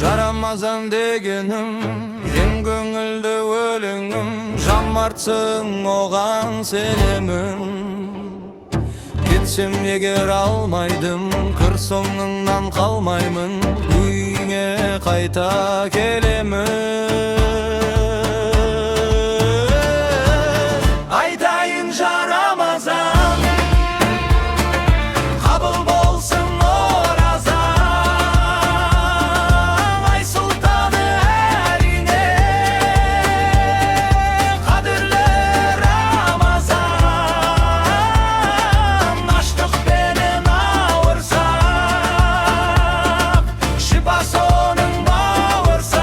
Жарамазан дегенім ең көңілді өлеңім, жамартсың оған сенемін. Кетсем егер алмайдым, кір соңыңнан қалмаймын, үйіңе қайта келемін. Айтайын жарамазан, қабыл болсын оразаң, ай сұлтаны әрине, қадірлі Рамазан. Аштықпенен ауырсақ, шипасы оның бауырсақ,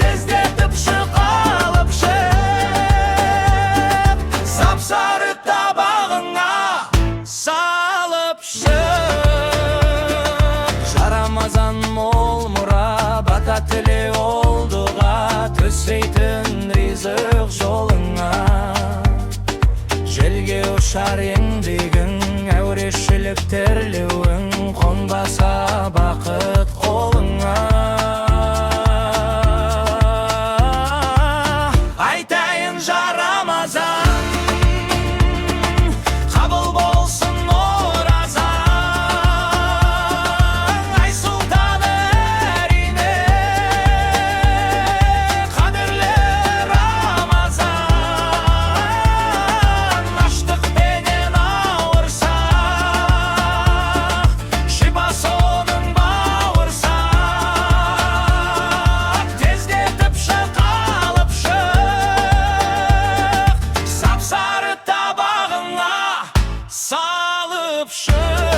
тездетіп шықалып шық, сап-сары табағыңа салып шық. Жарамазан мол мұра, бата тіле ол дұға, төсейтін ризық жолыңа. Желге ұшар еңбегің, әурешілік терлеуің, қонбаса бақыт қолыңа. Айтайын жарамазан, қабыл болсын оразаң, ай сұлтаны әрине, қадірлі Рамазан. Аштықпенен ауырсақ, шипасы оның бауырсақ, тездетіп шықалып шық, сап-сары табағыңа салып шық.